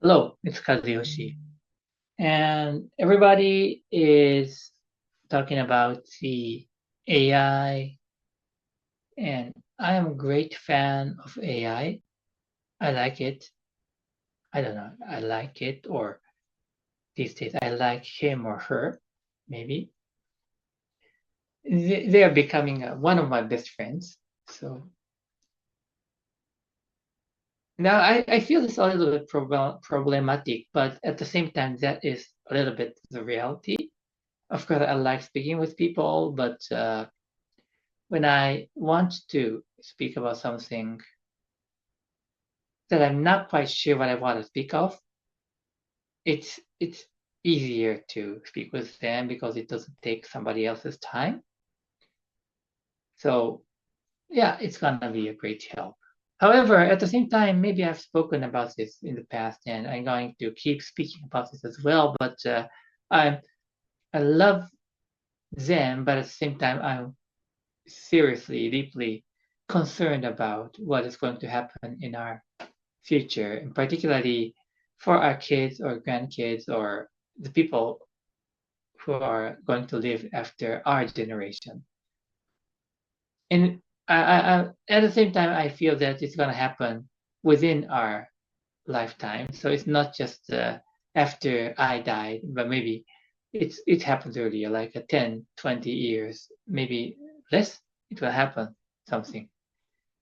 Hello, it's Kazuyoshi. And everybody is talking about the AI, and I am a great fan of AI. I like it. I don't know, I like it, or these days I like him or her, maybe. They are becoming one of my best friends. So now I feel it's a little bit problematic, but at the same time, that is a little bit the reality. Of course, I like speaking with people, but when I want to speak about something that I'm not quite sure what I want to speak of, it's easier to speak with them because it doesn't take somebody else's time. So yeah, it's gonna be a great help. However, at the same time, maybe I've spoken about this in the past, and I'm going to keep speaking about this as well. But I I love them, but at the same time, I'm seriously, deeply concerned about what is going to happen in our future, and particularly for our kids or grandkids or the people who are going to live after our generation. And at the same time, I feel that it's going to happen within our lifetime. So it's not just after I died, but maybe it happens earlier, like 10, 20 years, maybe less, it will happen something.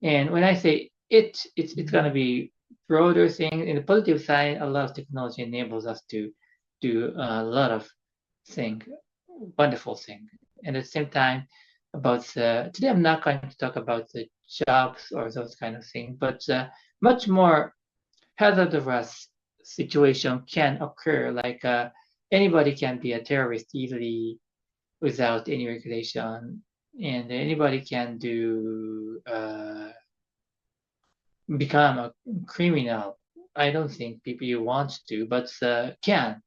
And when I say it's going to be broader thing. In the positive side, a lot of technology enables us to do a lot of thing, wonderful thing. And at the same time, about today, I'm not going to talk about the jobs or those kind of things, but much more hazardous situation can occur. Like anybody can be a terrorist easily without any regulation, and anybody can do become a criminal. I don't think people want to, but can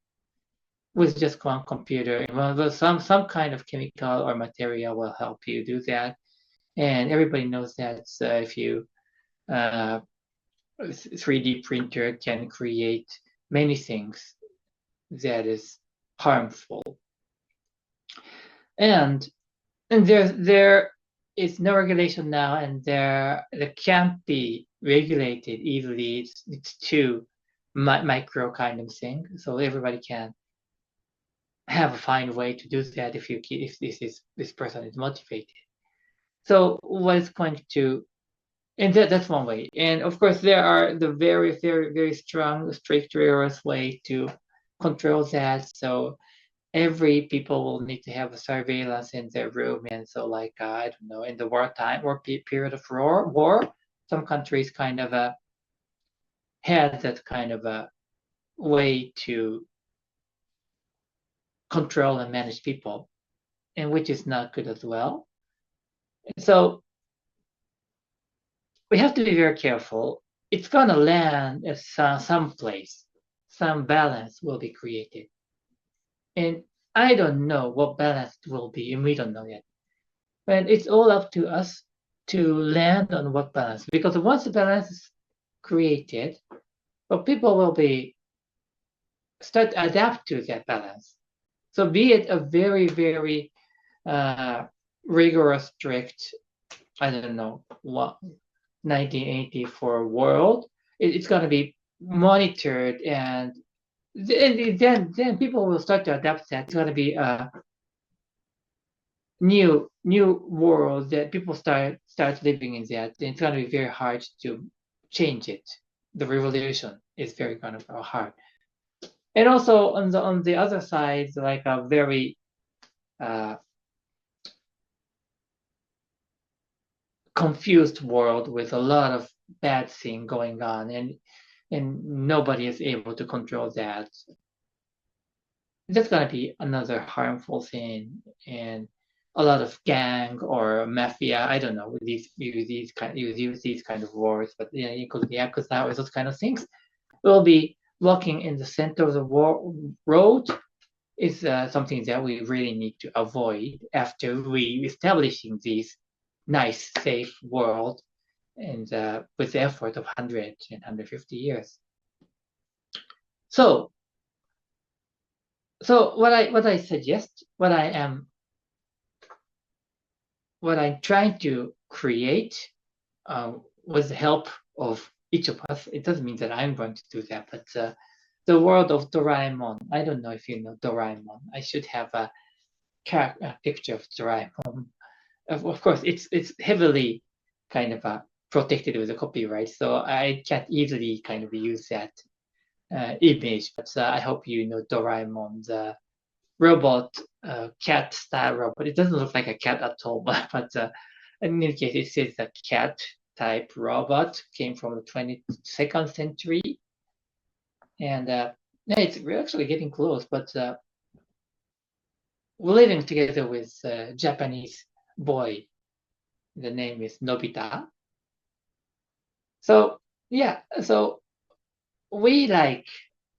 with just one computer. Well, some kind of chemical or material will help you do that. And everybody knows that if you 3D printer can create many things that is harmful. And there is no regulation now, and there can't be regulated easily. It's too micro kind of thing, so everybody can have a fine way to do that if this person is motivated. So what is going to and that's one way. And of course, there are the very strong, strict, rigorous way to control that. So every people will need to have a surveillance in their room, and so like I don't know, in the wartime or period of war, some countries kind of had that kind of a way to control and manage people, and which is not good as well. So we have to be very careful. It's gonna land at some place, some balance will be created, and I don't know what balance will be, and we don't know yet. But it's all up to us to land on what balance. Because once the balance is created, well, people will be start to adapt to that balance. So be it a very uh, rigorous, strict, I don't know what 1984 world, it's going to be monitored, and then people will start to adapt that. It's going to be a new world that people start living in that. And it's going to be very hard to change it. The revolution is very kind of hard. And also on the other side, like a very uh, confused world with a lot of bad thing going on, and nobody is able to control that. That's gonna be another harmful thing, and a lot of gang or mafia. I don't know use these kind of words, but yeah, you could yakuza or those kind of things will be walking in the center of the road is something that we really need to avoid after we establishing these nice, safe world and with the effort of 100 and 150 years. So, so what I suggest, what I'm trying to create with the help of each of us. It doesn't mean that I'm going to do that, but the world of Doraemon. I don't know if you know Doraemon. I should have a picture of Doraemon. Of course, it's heavily kind of protected with the copyright, so I can't easily kind of use that image. But I hope you know Doraemon, the robot cat style robot. It doesn't look like a cat at all, but in any case, it says a cat type robot came from the 22nd century, and yeah, we're actually getting close. But we're living together with a Japanese boy. The name is Nobita. So yeah, so we like,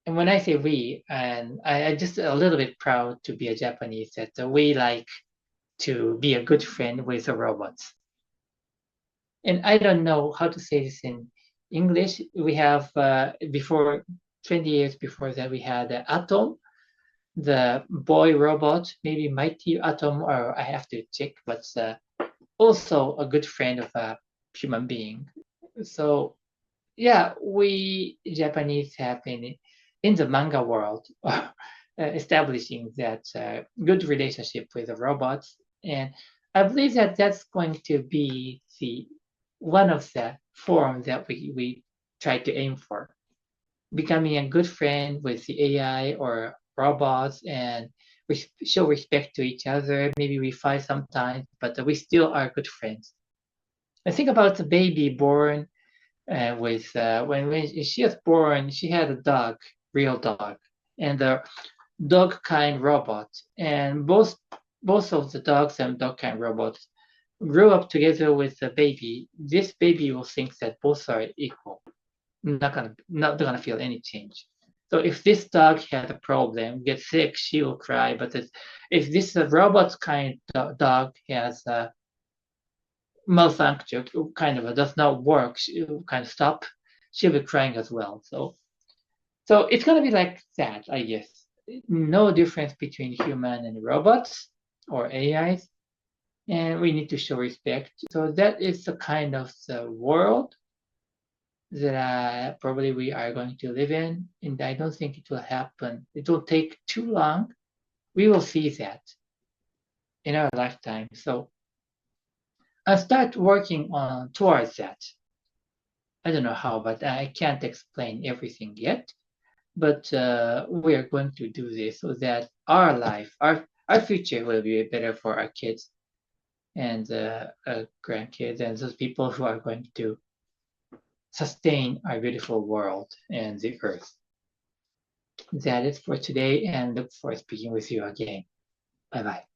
and when I say we, and I just a little bit proud to be a Japanese that we like to be a good friend with the robots. And I don't know how to say this in English. We have before 20 years before that we had Atom, the boy robot, maybe Mighty Atom, or I have to check, but also a good friend of a human being. So yeah, we Japanese have been in the manga world establishing that good relationship with the robots, and I believe that that's going to be the one of the form that we try to aim for, becoming a good friend with the AI or robots, and we show respect to each other. Maybe we fight sometimes, but we still are good friends. I think about the baby born with when she was born, she had a dog, real dog, and a dog kind robot, and both of the dogs and dog kind robots grew up together with the baby. This baby will think that both are equal, not gonna feel any change. So if this dog had a problem, gets sick, she will cry. But if this robot kind dog has a malfunction, kind of does not work, she will kind of stop. She'll be crying as well. So it's gonna be like that, I guess. No difference between human and robots or AIs, and we need to show respect. So that is the kind of the world that probably we are going to live in, and I don't think it will happen. It will take too long. We will see that in our lifetime. So I'll start working on towards that. I don't know how, but I can't explain everything yet. But we are going to do this so that our life, our future will be better for our kids and grandkids and those people who are going to sustain our beautiful world and the earth. That is for today, and look forward to speaking with you again. Bye bye.